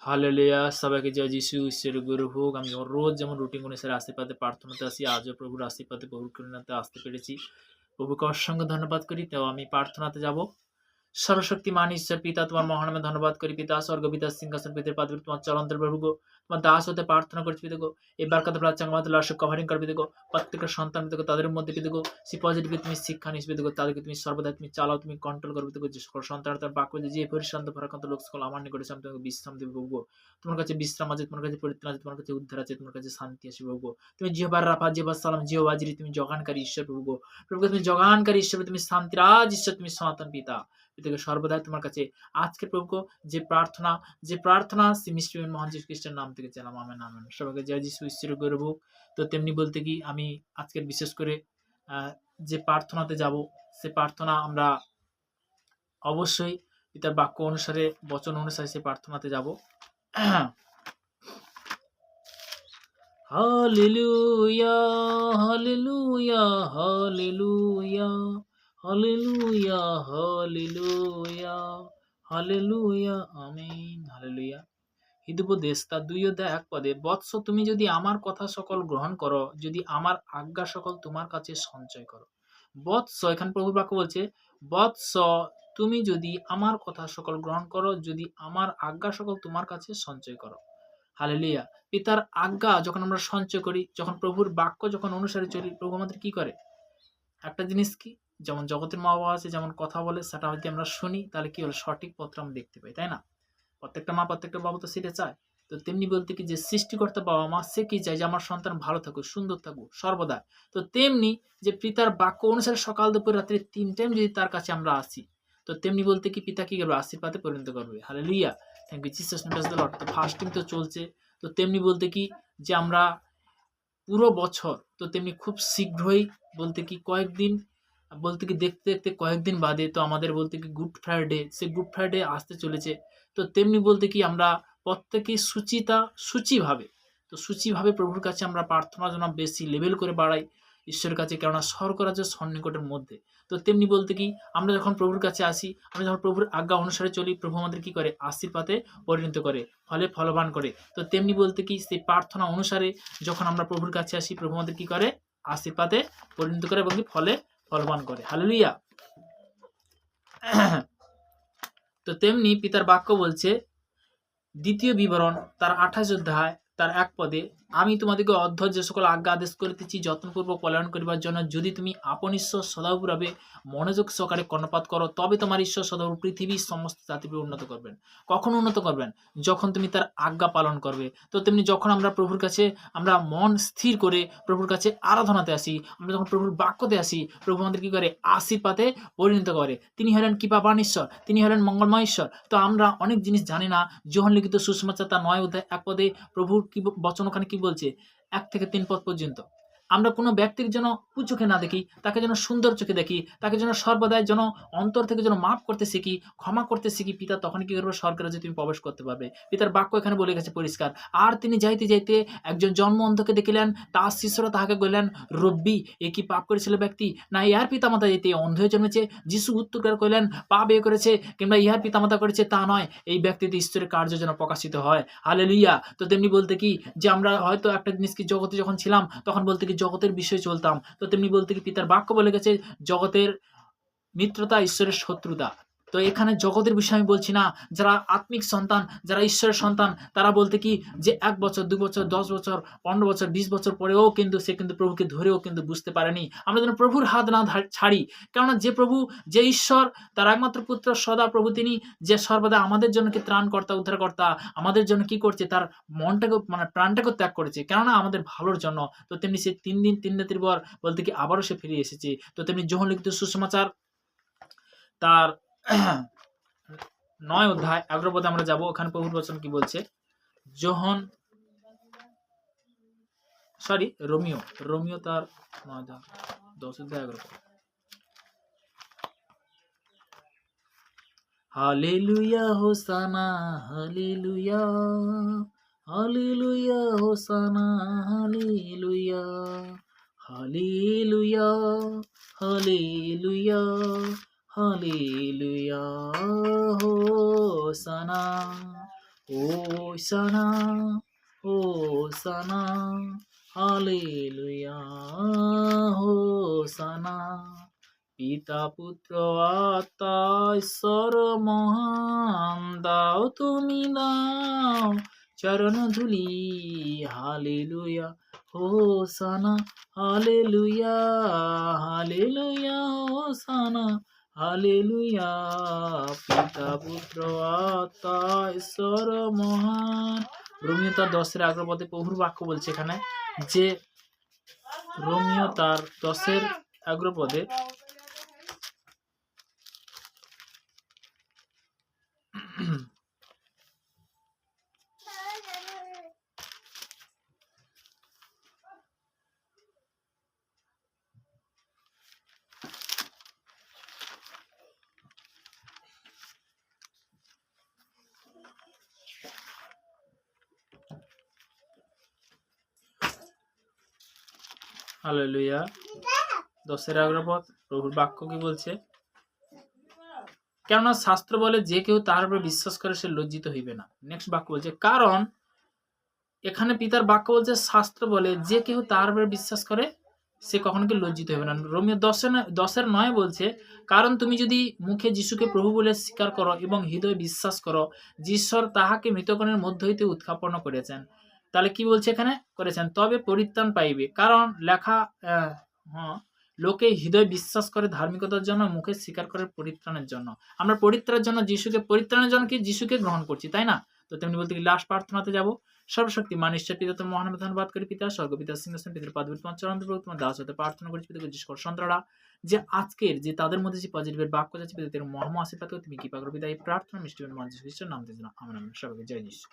Hallelujah! সবাইকে জয় যিশু, ঈশ্বরের গৌরব হোক। আমি রোজ যেমন রুটিন অনুসারে আশীর্বাদে প্রার্থনাতে আসি, আজও প্রভুর আশীর্বাদে প্রভুর করুণাতে আসতে পেরেছি। প্রভুকে অসংখ্য ধন্যবাদ করি। তো আমি প্রার্থনাতে যাব। সর্বশক্তিমান ঈশ্বর পিতা, তোমার মহানামে ধন্যবাদ করি পিতা। স্বর্গ পিতা সিংহাসন পিতের পাদবী তোমার চরণের প্রভু গো, তোমার দাস হতে প্রার্থনা করছি পিতা গো। এই বারকাতে প্রাচ্যাঙ্গ মাত্র লাশক কভারিং করবে পিতা গো। প্রত্যেকটা সন্তান পিতা গো, তাদের মধ্যে পিতা গো সে পজিটিভ তুমি শিক্ষা নিস পিতা গো। তাদেরকে তুমি সর্বদা তুমি চালাও, তুমি কন্ট্রোল করবে পিতা গো। যে সকল সন্তান তার বাক্য যে পরিশান্ত ভারাক্রান্ত লোক সকল আমার নিকটে আমি তোমাকে বিশ্রাম দেবে প্রভু গো। তোমার কাছে বিশ্রাম আছে, তোমার কাছে পরিত্রাণ আছে, তোমার কাছে উদ্ধার আছে, তোমার কাছে শান্তি আছে প্রভু গো। তুমি জিহ্বার রাফা, জিহ্বার সালাম, জিহ্বা জিরি, তুমি জগানকারী ঈশ্বর প্রভু গো। প্রভু গো, তুমি জগানকারী ঈশ্বর, তুমি শান্তিরাজ ঈশ্বর, তুমি সনাতন পিতা পিতাকে সর্বদাই তোমার কাছে আজকে প্রভু যে প্রার্থনা শ্রী মিষ্টি মহান যীশু খ্রিস্টের নাম থেকে চালাম, আমেন আমেন। সবাইকে জয় যীশু, ঈশ্বরের গৌরব হোক। তো তেমনি বলতে কি আমি আজকের বিশেষ করে যে প্রার্থনাতে যাব, সে প্রার্থনা আমরা অবশ্যই পিতার বাক্য অনুসারে, বচন অনুসারে সে প্রার্থনাতে যাব। Hallelujah, hallelujah, hallelujah, hallelujah, hallelujah, hallelujah, amen. Hallelujah. Hitopadesha তার ২ অধ্যায় ১ পদে, বৎস তুমি যদি আমার কথা সকল গ্রহণ করো, যদি আমার আজ্ঞা সকল তোমার কাছে সঞ্চয় করো। বৎস, এখানে প্রভুর বাক্য বলছে, বৎস তুমি যদি আমার কথা সকল গ্রহণ করো, যদি আমার আজ্ঞা সকল তোমার কাছে সঞ্চয় করো। হালেলুয়া। পিতার আজ্ঞা যখন আমরা সঞ্চয় করি, যখন প্রভুর বাক্য যখন অনুসারে চলি, প্রভু আমাদের কি করে? একটা জিনিস কি, যেমন জগতের মা বাবা আছে যেমন কথা বলে, সেটা যদি আমরা শুনি তাহলে কি হলো, সঠিক পথটা আমরা দেখতে পাই, তাই না? প্রত্যেকটা মা প্রত্যেকটা বাবা তো সেটা চায়। তো তেমনি বলতে কি যে সৃষ্টিকর্তা বাবা মা সে কি চায়, যে আমার সন্তান ভালো থাকুক, সুন্দর থাকুক সর্বদা। তো তেমনি যে পিতার বাক্য অনুসারে সকাল দুপুর রাত্রি ৩ টাইম যদি তার কাছে আমরা আসি, তো তেমনি বলতে কি পিতা কি করবে, আশীর্বাদে পরিণত করবে। Hallelujah, thank you Jesus, praise the Lord. তো ফাস্টিং তো চলছে। তো তেমনি বলতে কি যে আমরা পুরো বছর, তো তেমনি খুব শীঘ্রই বলতে কি কয়েকদিন, বলতে কি দেখতে দেখতে কয়েকদিন বাদে তো আমাদের বলতে কি গুড ফ্রাইডে, সে গুড ফ্রাইডে আসতে চলেছে। তো তেমনি বলতে কি আমরা প্রত্যেকেই সূচিভাবে প্রভুর কাছে আমরা প্রার্থনা যেন বেশি লেভেল করে বাড়াই ঈশ্বরের কাছে, কেননা স্বর্গরাজ্য সন্নিকটের মধ্যে। তো তেমনি বলতে কি আমরা যখন প্রভুর কাছে আসি, আমরা যখন প্রভুর আজ্ঞা অনুসারে চলি, প্রভু আমাদের কি করে, আশীর্বাদে পরিণত করে, ফলে ফলবান করে। তো তেমনি বলতে কি সেই প্রার্থনা অনুসারে যখন আমরা প্রভুর কাছে আসি, প্রভু আমাদের কি করে, আশীর্বাদে পরিণত করে এবং ফলে ফলবান করে। হালেলুয়া। তো তেমনি পিতার বাক্য বলছে, দ্বিতীয় বিবরণ তার ২৮ অধ্যায় তার ১ পদে, আমি তোমাদেরকে অধ্যয় যে সকল আজ্ঞা আদেশ করিতেছি যত্নপূর্বক পালন করিবার জন্য, যদি তুমি আপন ঈশ্বর সদাপ্রভে মনোযোগ সহকারে কর্ণপাত করো, তবে তোমার ঈশ্বর সদাপ্রভু পৃথিবীর সমস্ত জাতিকে উন্নত করবেন। কখন উন্নত করবেন? যখন তুমি তার আজ্ঞা পালন করবে। তো তেমনি যখন আমরা প্রভুর কাছে আমরা মন স্থির করে প্রভুর কাছে আরাধনাতে আসি, আমরা যখন প্রভুর বাক্যতে আসি, প্রভু আমাদের কি করে, আশীর্বাদে পরিণত করে। তিনি হলেন কৃপাবান ঈশ্বর, তিনি হলেন মঙ্গলময় ঈশ্বর। তো আমরা অনেক জিনিস জানি না। যোহন লিখিত সুসমাচার তার ৯ অধ্যায় ১ পদে প্রভুর কি বচন ওখানে কি বলছে, ১ থেকে ৩ পদ পর্যন্ত, আমরা কোনো ব্যক্তির যেন কুচোখে না দেখি, তাকে যেন সুন্দর চোখে দেখি, তাকে যেন সর্বদাই যেন অন্তর থেকে যেন মাফ করতে শিখি, ক্ষমা করতে শিখি। পিতা তখন কি করবে, স্বর্গরাজ্যে তুমি প্রবেশ করতে পারবে। পিতার বাক্য এখানে বলে গেছে পরিষ্কার। আর তিনি যাইতে যাইতে একজন জন্ম অন্ধকে দেখিলেন, তার শিষ্যরা তাহাকে কইলেন, রব্বি, এ কি পাপ করেছিল ব্যক্তি, না ইহার পিতামাতা যাইতে অন্ধ হয়ে জন্মেছে? যিশু উত্তর করে কইলেন, পাপ এ করেছে কিংবা ইহার পিতামাতা করেছে তা নয়, এই ব্যক্তিতে ঈশ্বরের কার্য যেন প্রকাশিত হয়। হালেলুয়া। তো তেমনি বলতে কি যে আমরা হয়তো একটা জিনিস কি, জগতে যখন ছিলাম তখন বলতে কি জগতের বিষয়ে চলতাম। তো তেমনি বলতে কি পিতার বাক্য বলে গেছে, জগতের মিত্রতা ঈশ্বরের শত্রুতা। তো এখানে জগতের বিষয়ে আমি বলছি না, যারা আত্মিক সন্তান, যারা ঈশ্বরের সন্তান, তারা বলতে কি যে ১ বছর ২ বছর ১০ বছর ১৫ বছর ২০ বছর পরেও কিন্তু সে কিন্তু প্রভুকে ধরেও কিন্তু বুঝতে পারেনি। আমরা যেন প্রভুর হাত না ছাড়ি, কেননা যে প্রভু, যে ঈশ্বর, তার একমাত্র পুত্র সদা প্রভু, তিনি যে সর্বদা আমাদের জন্য কি ত্রাণকর্তা, উদ্ধারকর্তা, আমাদের জন্য কি করছে, তার মনটাকে মানে প্রাণটাকে ত্যাগ করেছে, কেননা আমাদের ভালোর জন্য। তো তেমনি সে ৩ দিন ৩ রাত্রির পর বলতে কি আবারও সে ফিরে এসেছে। তো তেমনি যোহন লিখিত সুসমাচার তার ৯ অধ্যায় ১১ পদে আমরা যাব। ওখানে প্রভুর বচন কি বলছে, রোমিও তার ৯ অধ্যায় ১০ অধ্যায় ১১ পদ। Hallelujah হোসানা, hallelujah, hallelujah হোসানা, hallelujah, hallelujah, hallelujah, hallelujah হোসানা, হোসানা, হোসানা, hallelujah, হোসানা। পিতা পুত্র আত্মা ঈশ্বর মহান, দাও তুমি দাও চরণ ধুলি, হালেলুয়া, হোসানা, হালেলুয়া, হালেলুয়া, হোসানা, হালেলুয়া। পিতা পুত্র আত্মা ঈশ্বর মহান। রোমিও তার 10-এর 11 পদে প্রভুর বাক্য বলছে এখানে যে রোমিও তার 10-এর 11 পদে হালেলুয়া 10-এর 11 পদ প্রভুর বাক্য কি বলছে? কেননা শাস্ত্র বলে যে কেউ তাহার উপরে বিশ্বাস করে সে লজ্জিত হইবে না। নেক্সট বাক্য বলছে কারণ এখানে পিতার বাক্য বলছে শাস্ত্র বলে যে কেউ তাহার উপরে বিশ্বাস করে সে কখনো কি লজ্জিত হবে না। রোমিও 10-এর 9 বলছে কারণ তুমি যদি মুখে যিশুকে প্রভু বলে স্বীকার করো এবং হৃদয়ে বিশ্বাস করো যে ঈশ্বর তাহাকে মৃতগণের মধ্য হইতে উত্থাপন করেছেন, তাহলে কি বলছে এখানে করেছেন, তবে পরিত্রাণ পাইবে। কারণ লেখা লোকে হৃদয় বিশ্বাস করে ধার্মিকতার জন্য, মুখে স্বীকার করে পরিত্রাণের জন্য। আমরা পরিত্রাণের জন্য যিশুকে, পরিত্রাণের জন্য কি যিশুকে গ্রহণ করছি, তাই না? তো তেমনি বলতে কি লাস্ট প্রার্থনাতে যাব। সর্বশক্তি ঈশ্বর পিতা তোমার মহান ধন্যবাদ করি পিতা, স্বর্গপিতা সিংহাসন পিতার পাদবীর তোমার চরণ ধরে তোমার দাস হতে প্রার্থনা করেছি পিতা যিশু সন্তানরা যে আজকের যে তাদের মধ্যে যে পজিটিভের বাক্য যাচ্ছে পিতা মহাম আশীর্বাদ করে তুমি কৃপা করো পিতা। এই প্রার্থনা মিষ্টি মানুষ খ্রিস্টের নাম দিয়ে আমরা সবাইকে জয় যিশু।